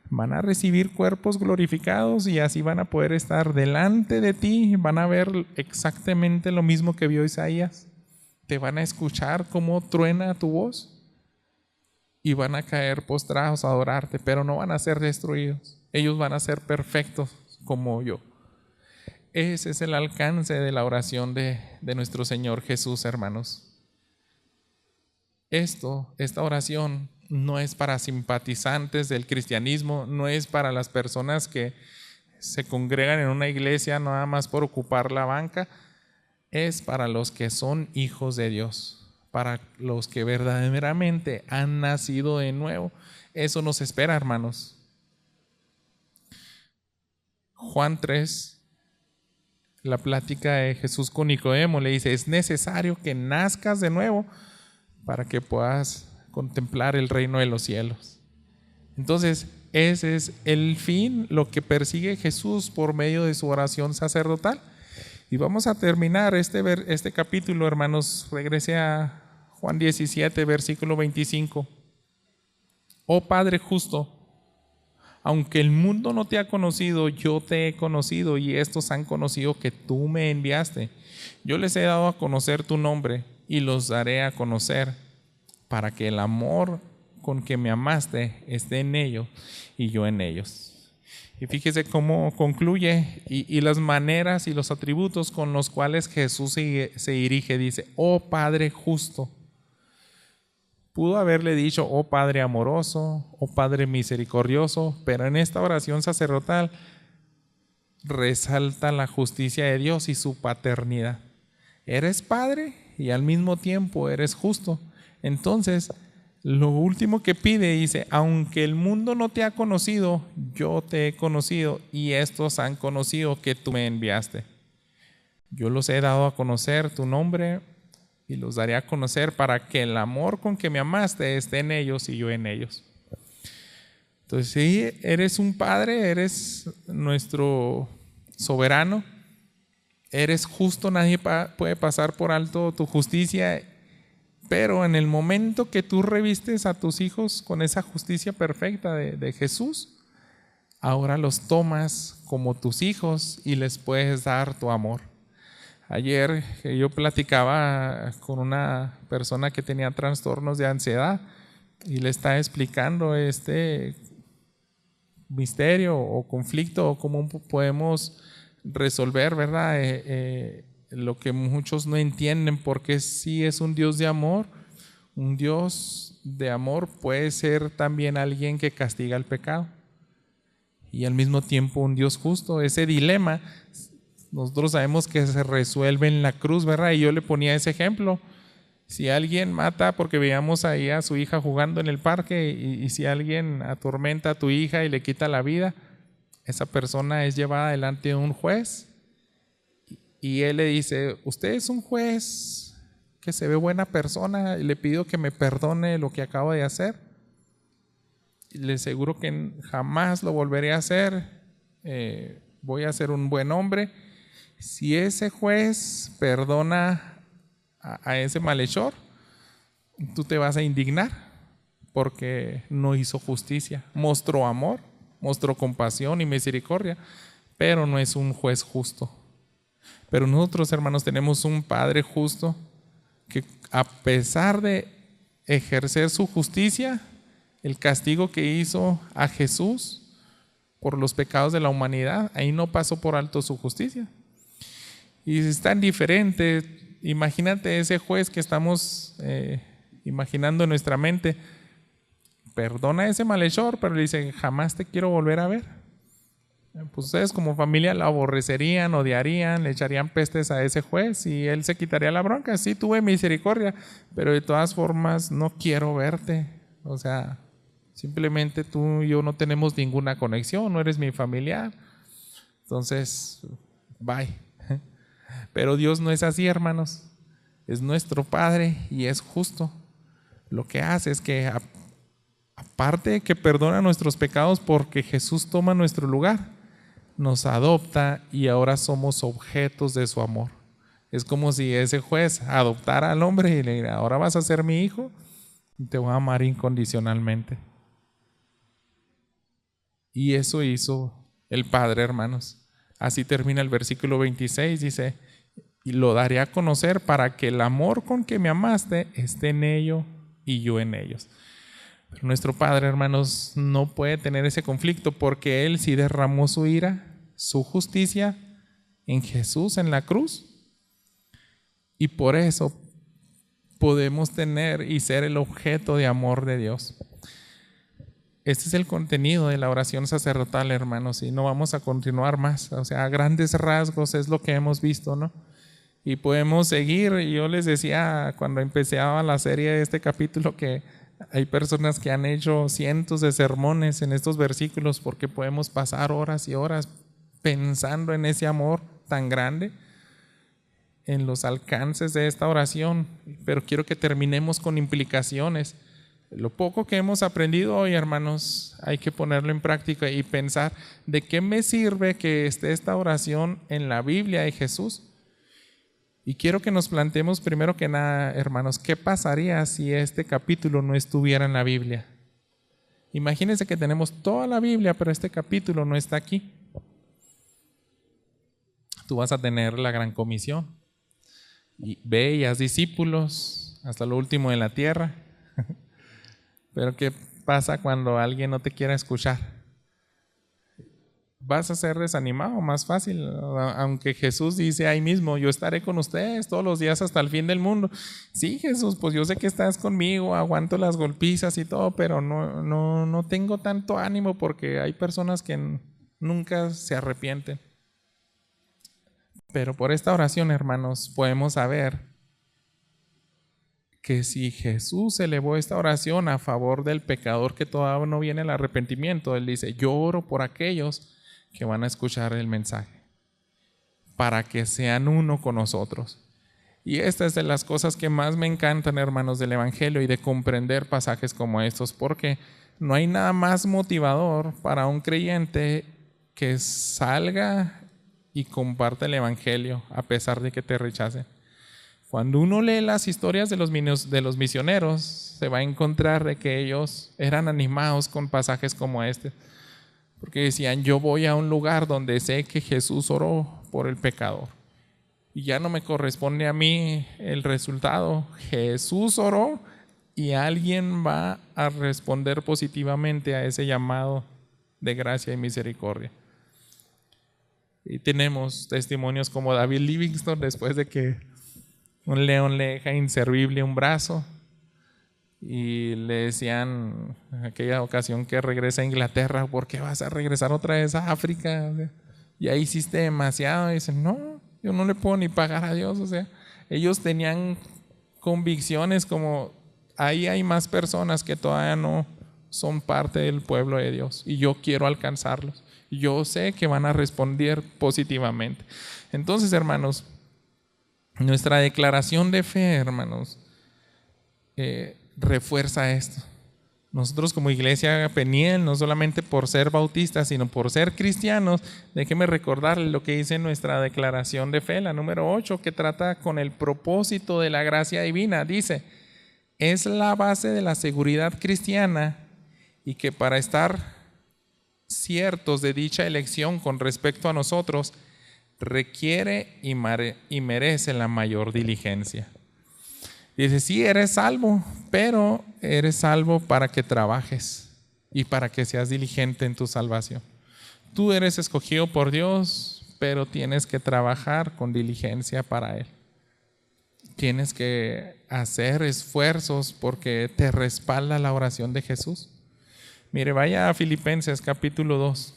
van a recibir cuerpos glorificados y así van a poder estar delante de ti, van a ver exactamente lo mismo que vio Isaías. Te van a escuchar cómo truena tu voz y van a caer postrados a adorarte, pero no van a ser destruidos. Ellos van a ser perfectos como yo. Ese es el alcance de la oración de nuestro Señor Jesús, hermanos. Esta oración no es para simpatizantes del cristianismo, no es para las personas que se congregan en una iglesia nada más por ocupar la banca, es para los que son hijos de Dios, para los que verdaderamente han nacido de nuevo. Eso nos espera, hermanos. Juan 3, la plática de Jesús con Nicodemo, le dice, es necesario que nazcas de nuevo para que puedas contemplar el reino de los cielos. Entonces, ese es el fin, lo que persigue Jesús por medio de su oración sacerdotal. Y vamos a terminar este capítulo, hermanos. Regrese a Juan 17, versículo 25. Oh Padre justo, aunque el mundo no te ha conocido, yo te he conocido y estos han conocido que tú me enviaste. Yo les he dado a conocer tu nombre y los daré a conocer para que el amor con que me amaste esté en ellos y yo en ellos. Y fíjese cómo concluye y las maneras y los atributos con los cuales Jesús se dirige. Dice, oh Padre justo. Pudo haberle dicho, oh Padre amoroso, oh Padre misericordioso, pero en esta oración sacerdotal resalta la justicia de Dios y su paternidad. Eres Padre y al mismo tiempo eres justo. Entonces, lo último que pide dice, aunque el mundo no te ha conocido, yo te he conocido y estos han conocido que tú me enviaste. Yo los he dado a conocer tu nombre y los daré a conocer para que el amor con que me amaste esté en ellos y yo en ellos. Entonces, sí, eres un Padre, eres nuestro soberano, eres justo, nadie puede pasar por alto tu justicia. Pero en el momento que tú revistes a tus hijos con esa justicia perfecta de Jesús, ahora los tomas como tus hijos y les puedes dar tu amor. Ayer yo platicaba con una persona que tenía trastornos de ansiedad y le estaba explicando este misterio o conflicto o cómo podemos resolver, ¿verdad? Lo que muchos no entienden, porque sí es un Dios de amor. Un Dios de amor puede ser también alguien que castiga el pecado y al mismo tiempo un Dios justo. Ese dilema nosotros sabemos que se resuelve en la cruz, ¿verdad? Y yo le ponía ese ejemplo. Si alguien mata, porque veíamos ahí a su hija jugando en el parque, y si alguien atormenta a tu hija y le quita la vida, esa persona es llevada delante de un juez y él le dice, usted es un juez que se ve buena persona y le pido que me perdone lo que acabo de hacer. Y le aseguro que jamás lo volveré a hacer, voy a ser un buen hombre. Si ese juez perdona a ese malhechor, tú te vas a indignar porque no hizo justicia, mostró amor, mostró compasión y misericordia, pero no es un juez justo. Pero nosotros, hermanos, tenemos un Padre justo que, a pesar de ejercer su justicia, el castigo que hizo a Jesús por los pecados de la humanidad, ahí no pasó por alto su justicia. Y es tan diferente. Imagínate ese juez que estamos imaginando en nuestra mente, perdona a ese malhechor, pero le dice, jamás te quiero volver a ver. Pues ustedes como familia lo aborrecerían, odiarían, le echarían pestes a ese juez y él se quitaría la bronca. Sí, tuve misericordia, pero de todas formas no quiero verte. O sea, simplemente tú y yo no tenemos ninguna conexión, no eres mi familiar. Entonces, bye. Pero Dios no es así, hermanos. Es nuestro Padre y es justo. Lo que hace es que aparte de que perdona nuestros pecados porque Jesús toma nuestro lugar, nos adopta y ahora somos objetos de su amor. Es como si ese juez adoptara al hombre y le dijera, ahora vas a ser mi hijo y te voy a amar incondicionalmente. Y eso hizo el Padre, hermanos. Así termina el versículo 26, dice, y lo daré a conocer para que el amor con que me amaste esté en ellos y yo en ellos. Pero nuestro Padre, hermanos, no puede tener ese conflicto porque Él sí derramó su ira, su justicia en Jesús en la cruz. Y por eso podemos tener y ser el objeto de amor de Dios. Este es el contenido de la oración sacerdotal, hermanos, y no vamos a continuar más. O sea, a grandes rasgos es lo que hemos visto, ¿no? Y podemos seguir. Yo les decía cuando empezaba la serie de este capítulo que hay personas que han hecho cientos de sermones en estos versículos porque podemos pasar horas y horas pensando en ese amor tan grande, en los alcances de esta oración. Pero quiero que terminemos con implicaciones. Lo poco que hemos aprendido hoy, hermanos, hay que ponerlo en práctica y pensar de qué me sirve que esté esta oración en la Biblia de Jesús. Y quiero que nos planteemos primero que nada, hermanos, ¿qué pasaría si este capítulo no estuviera en la Biblia? Imagínense que tenemos toda la Biblia, pero este capítulo no está aquí. Tú vas a tener la gran comisión. Y ve y haz discípulos hasta lo último de la tierra. Pero ¿qué pasa cuando alguien no te quiera escuchar? Vas a ser desanimado, más fácil, aunque Jesús dice ahí mismo, yo estaré con ustedes todos los días hasta el fin del mundo. Sí, Jesús, pues yo sé que estás conmigo, aguanto las golpizas y todo, pero no tengo tanto ánimo porque hay personas que nunca se arrepienten. Pero por esta oración, hermanos, podemos saber que si Jesús elevó esta oración a favor del pecador que todavía no viene al arrepentimiento, Él dice, yo oro por aquellos que van a escuchar el mensaje, para que sean uno con nosotros. Y esta es de las cosas que más me encantan, hermanos, del Evangelio y de comprender pasajes como estos, porque no hay nada más motivador para un creyente que salga y comparte el Evangelio a pesar de que te rechacen. Cuando uno lee las historias de los misioneros, se va a encontrar de que ellos eran animados con pasajes como este, porque decían, yo voy a un lugar donde sé que Jesús oró por el pecador y ya no me corresponde a mí el resultado. Jesús oró y alguien va a responder positivamente a ese llamado de gracia y misericordia. Y tenemos testimonios como David Livingstone, después de que un león le deja inservible un brazo y le decían en aquella ocasión que regresa a Inglaterra, ¿por qué vas a regresar otra vez a África? O sea, ya hiciste demasiado. Y dicen, no, yo no le puedo ni pagar a Dios. O sea, ellos tenían convicciones como, ahí hay más personas que todavía no son parte del pueblo de Dios y yo quiero alcanzarlos. Yo sé que van a responder positivamente. Entonces, hermanos, nuestra declaración de fe, hermanos, refuerza esto. Nosotros como Iglesia Peniel, no solamente por ser bautistas, sino por ser cristianos, déjenme recordarles lo que dice nuestra declaración de fe, la número 8, que trata con el propósito de la gracia divina. Dice, es la base de la seguridad cristiana y que para estar ciertos de dicha elección con respecto a nosotros, requiere y merece la mayor diligencia. Dice, sí, eres salvo, pero eres salvo para que trabajes y para que seas diligente en tu salvación. Tú eres escogido por Dios, pero tienes que trabajar con diligencia para Él. Tienes que hacer esfuerzos porque te respalda la oración de Jesús. Mire, vaya a Filipenses capítulo 2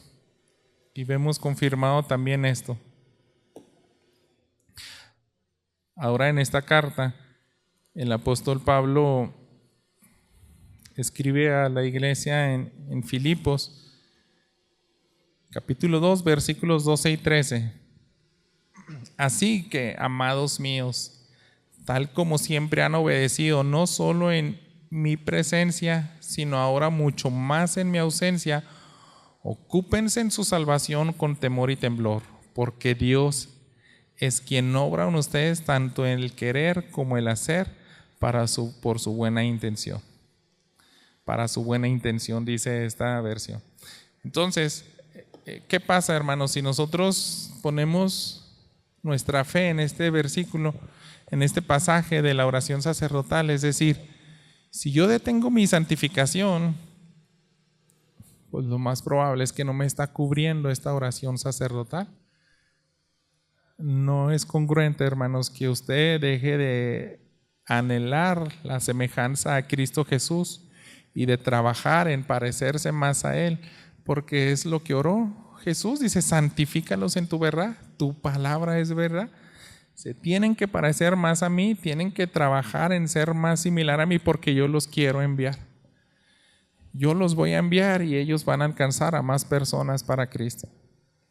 y vemos confirmado también esto. Ahora en esta carta, el apóstol Pablo escribe a la iglesia en Filipos, capítulo 2, versículos 12 y 13. Así que, amados míos, tal como siempre han obedecido, no solo en mi presencia, sino ahora mucho más en mi ausencia. Ocúpense en su salvación con temor y temblor, porque Dios es quien obra en ustedes tanto en el querer como el hacer por su buena intención. Para su buena intención, dice esta versión. Entonces, ¿qué pasa, hermanos? Si nosotros ponemos nuestra fe en este versículo, en este pasaje de la oración sacerdotal, es decir, si yo detengo mi santificación, pues lo más probable es que no me está cubriendo esta oración sacerdotal. No es congruente, hermanos, que usted deje de anhelar la semejanza a Cristo Jesús y de trabajar en parecerse más a Él, porque es lo que oró Jesús. Dice, santifícalos en tu verdad, tu palabra es verdad. Se tienen que parecer más a mí, tienen que trabajar en ser más similar a mí, porque yo los quiero enviar. Yo los voy a enviar y ellos van a alcanzar a más personas para Cristo.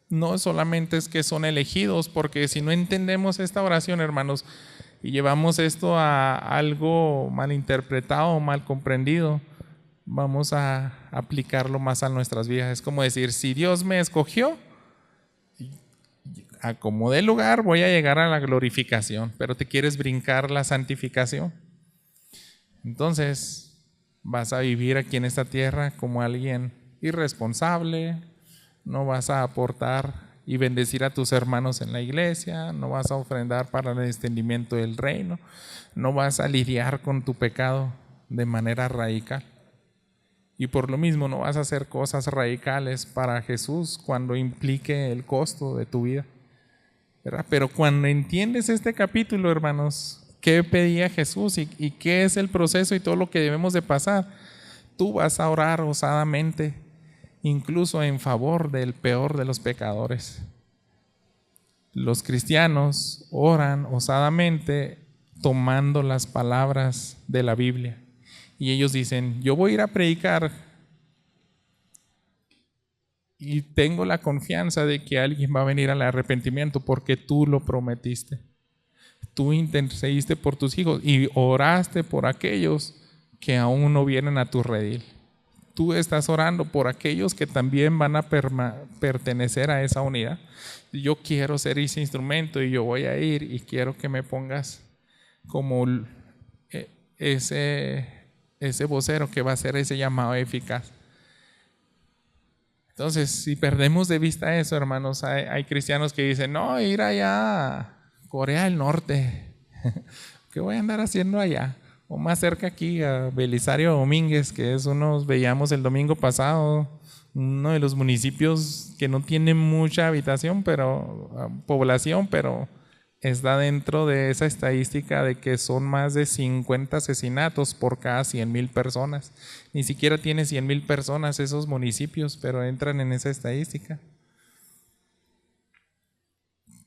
No solamente es que son elegidos, porque si no entendemos esta oración, hermanos, y llevamos esto a algo malinterpretado, mal comprendido, vamos a aplicarlo más a nuestras vidas. Es como decir, si Dios me escogió, a como dé lugar voy a llegar a la glorificación, pero te quieres brincar la santificación. Entonces vas a vivir aquí en esta tierra como alguien irresponsable, no vas a aportar y bendecir a tus hermanos en la iglesia, no vas a ofrendar para el extendimiento del reino, no vas a lidiar con tu pecado de manera radical. Y por lo mismo no vas a hacer cosas radicales para Jesús cuando implique el costo de tu vida, ¿verdad? Pero cuando entiendes este capítulo, hermanos, qué pedía Jesús y qué es el proceso y todo lo que debemos de pasar, tú vas a orar osadamente, incluso en favor del peor de los pecadores. Los cristianos oran osadamente tomando las palabras de la Biblia. Y ellos dicen, yo voy a ir a predicar y tengo la confianza de que alguien va a venir al arrepentimiento porque tú lo prometiste. Tú intercediste por tus hijos y oraste por aquellos que aún no vienen a tu redil. Tú estás orando por aquellos que también van a pertenecer a esa unidad. Yo quiero ser ese instrumento y yo voy a ir y quiero que me pongas como ese vocero que va a hacer ese llamado eficaz. Entonces, si perdemos de vista eso, hermanos, hay cristianos que dicen, no, ir allá a Corea del Norte, ¿qué voy a andar haciendo allá? O más cerca aquí a Belisario Domínguez, que es veíamos el domingo pasado, uno de los municipios que no tiene mucha población, pero está dentro de esa estadística de que son más de 50 asesinatos por cada 100,000 personas. Ni siquiera tiene 100,000 personas esos municipios, pero entran en esa estadística.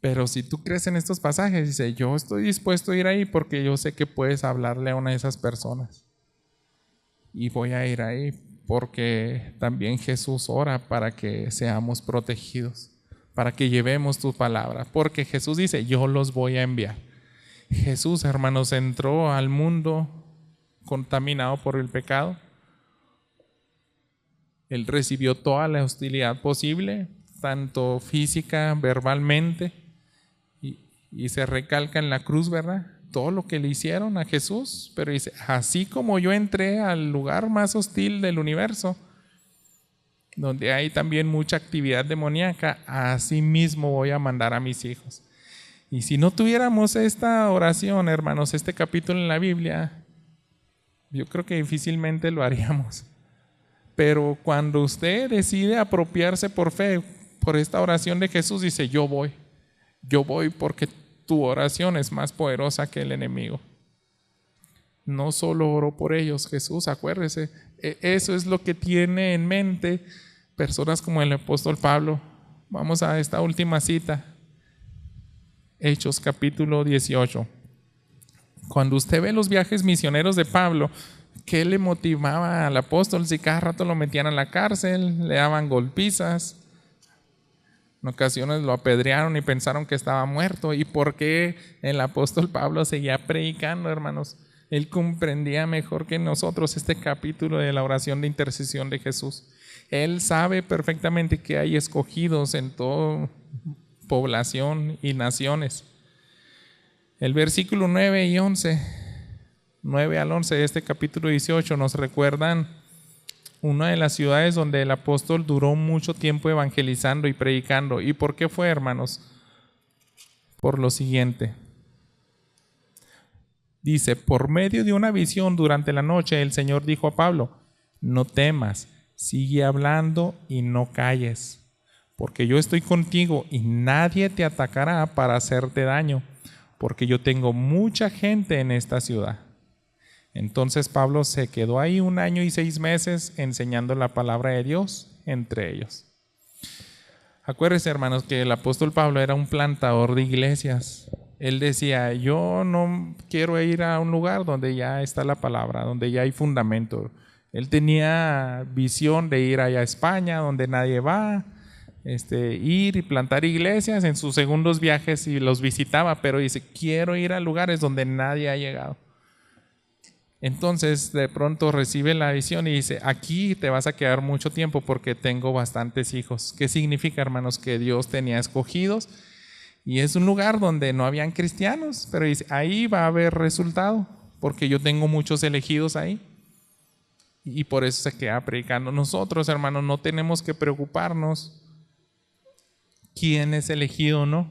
Pero si tú crees en estos pasajes, dice, yo estoy dispuesto a ir ahí porque yo sé que puedes hablarle a una de esas personas. Y voy a ir ahí porque también Jesús ora para que seamos protegidos, para que llevemos tu palabra, porque Jesús dice, yo los voy a enviar. Jesús, hermanos, entró al mundo contaminado por el pecado. Él recibió toda la hostilidad posible, tanto física, verbalmente, y se recalca en la cruz, ¿verdad? Todo lo que le hicieron a Jesús, pero dice, así como yo entré al lugar más hostil del universo, donde hay también mucha actividad demoníaca, así mismo voy a mandar a mis hijos. Y si no tuviéramos esta oración, hermanos, este capítulo en la Biblia, yo creo que difícilmente lo haríamos. Pero cuando usted decide apropiarse por fe, por esta oración de Jesús, dice, yo voy porque tu oración es más poderosa que el enemigo. No solo oró por ellos Jesús, acuérdese, eso es lo que tiene en mente personas como el apóstol Pablo. Vamos a esta última cita, Hechos capítulo 18. Cuando usted ve los viajes misioneros de Pablo, ¿qué le motivaba al apóstol? Si cada rato lo metían a la cárcel, le daban golpizas, en ocasiones lo apedrearon y pensaron que estaba muerto. ¿Y por qué el apóstol Pablo seguía predicando, hermanos? Él comprendía mejor que nosotros este capítulo de la oración de intercesión de Jesús. Él sabe perfectamente que hay escogidos en toda población y naciones. El versículo 9 y 11, 9 al 11 de este capítulo 18 nos recuerdan una de las ciudades donde el apóstol duró mucho tiempo evangelizando y predicando. ¿Y por qué fue, hermanos? Por lo siguiente. Dice, por medio de una visión durante la noche, el Señor dijo a Pablo, no temas, sigue hablando y no calles, porque yo estoy contigo y nadie te atacará para hacerte daño, porque yo tengo mucha gente en esta ciudad. Entonces Pablo se quedó ahí 1 año y 6 meses enseñando la palabra de Dios entre ellos. Acuérdense, hermanos, que el apóstol Pablo era un plantador de iglesias. Él decía, yo no quiero ir a un lugar donde ya está la palabra, donde ya hay fundamento. Él tenía visión de ir allá a España, donde nadie va, ir y plantar iglesias. En sus segundos viajes y los visitaba, pero dice, quiero ir a lugares donde nadie ha llegado. Entonces de pronto recibe la visión y dice, aquí te vas a quedar mucho tiempo porque tengo bastantes hijos. ¿Qué significa, hermanos? Que Dios tenía escogidos y es un lugar donde no habían cristianos, pero dice, ahí va a haber resultado porque yo tengo muchos elegidos ahí. Y por eso se queda predicando. Nosotros, hermanos, no tenemos que preocuparnos quién es elegido o no.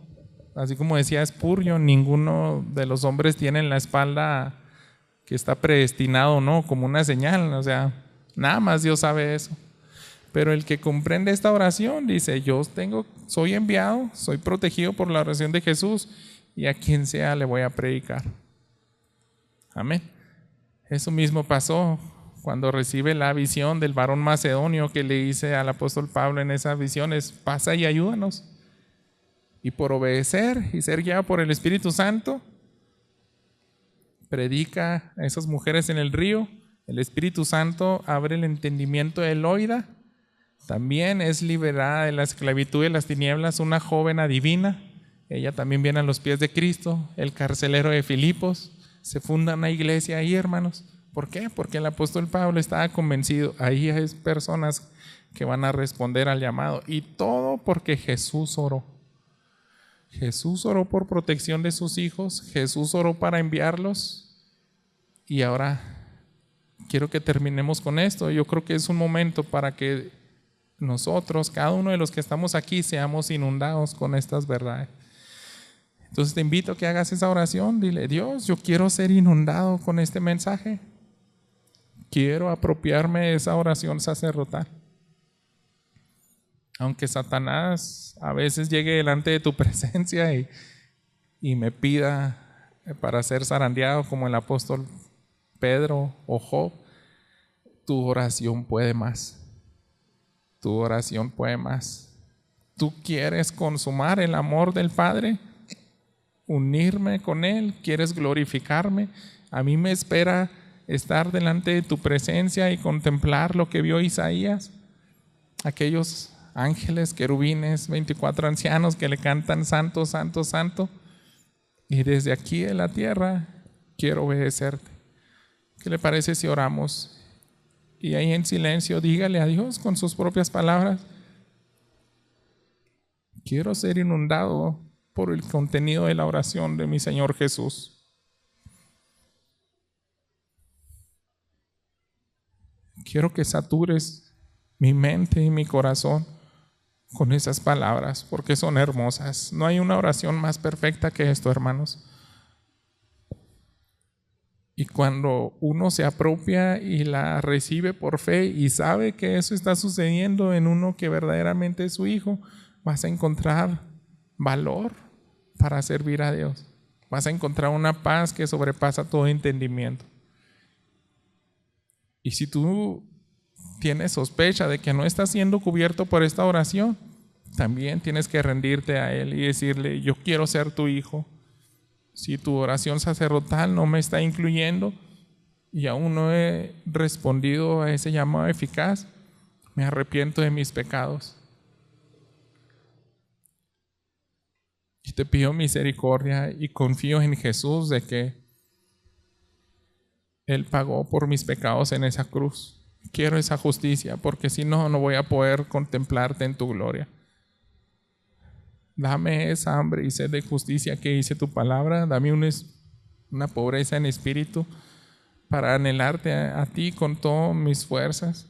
Así como decía Spurgeon, ninguno de los hombres tiene en la espalda que está predestinado o no, como una señal. O sea, nada más Dios sabe eso. Pero el que comprende esta oración dice, soy enviado, soy protegido por la oración de Jesús y a quien sea le voy a predicar. Amén. Eso mismo pasó cuando recibe la visión del varón macedonio que le dice al apóstol Pablo en esas visiones, pasa y ayúdanos. Y por obedecer y ser guiado por el Espíritu Santo, predica a esas mujeres en el río. El Espíritu Santo abre el entendimiento de Loida. También es liberada de la esclavitud de las tinieblas una joven adivina. Ella también viene a los pies de Cristo. El carcelero de Filipos. Se funda una iglesia ahí, hermanos. ¿Por qué? Porque el apóstol Pablo estaba convencido. Ahí hay personas que van a responder al llamado. Y todo porque Jesús oró. Jesús oró por protección de sus hijos. Jesús oró para enviarlos. Y ahora quiero que terminemos con esto. Yo creo que es un momento para que nosotros, cada uno de los que estamos aquí, seamos inundados con estas verdades. Entonces te invito a que hagas esa oración. Dile, Dios, yo quiero ser inundado con este mensaje. Quiero apropiarme de esa oración sacerdotal. Aunque Satanás a veces llegue delante de tu presencia y me pida para ser zarandeado como el apóstol Pedro o Job, tu oración puede más. Tu oración puede más. ¿Tú quieres consumar el amor del Padre? ¿Unirme con Él? ¿Quieres glorificarme? A mí me espera estar delante de tu presencia y contemplar lo que vio Isaías. Aquellos ángeles, querubines, 24 ancianos que le cantan santo, santo, santo. Y desde aquí de la tierra quiero obedecerte. ¿Qué le parece si oramos? Y ahí en silencio dígale a Dios con sus propias palabras, quiero ser inundado por el contenido de la oración de mi Señor Jesús. Quiero que satures mi mente y mi corazón con esas palabras, porque son hermosas. No hay una oración más perfecta que esto, hermanos. Y cuando uno se apropia y la recibe por fe y sabe que eso está sucediendo en uno que verdaderamente es su hijo, vas a encontrar valor para servir a Dios. Vas a encontrar una paz que sobrepasa todo entendimiento. Y si tú tienes sospecha de que no estás siendo cubierto por esta oración, también tienes que rendirte a Él y decirle, yo quiero ser tu hijo. Si tu oración sacerdotal no me está incluyendo y aún no he respondido a ese llamado eficaz, me arrepiento de mis pecados. Y te pido misericordia y confío en Jesús de que Él pagó por mis pecados en esa cruz. Quiero esa justicia, porque si no, no voy a poder contemplarte en tu gloria. Dame esa hambre y sed de justicia que dice tu palabra. Dame una pobreza en espíritu para anhelarte a ti con todas mis fuerzas.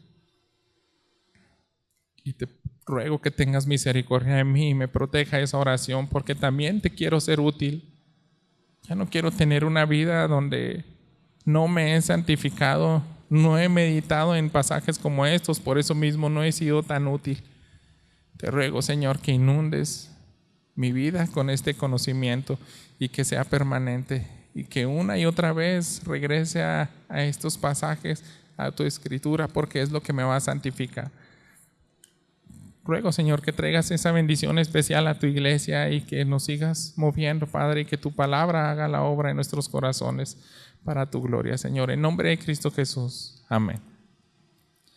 Y te ruego que tengas misericordia de mí y me proteja esa oración, porque también te quiero ser útil. Ya no quiero tener una vida donde no me he santificado, no he meditado en pasajes como estos, por eso mismo no he sido tan útil. Te ruego, Señor, que inundes mi vida con este conocimiento y que sea permanente y que una y otra vez regrese a estos pasajes, a tu escritura, porque es lo que me va a santificar. Ruego, Señor, que traigas esa bendición especial a tu iglesia y que nos sigas moviendo, Padre, y que tu palabra haga la obra en nuestros corazones para tu gloria, Señor. En nombre de Cristo Jesús. Amén.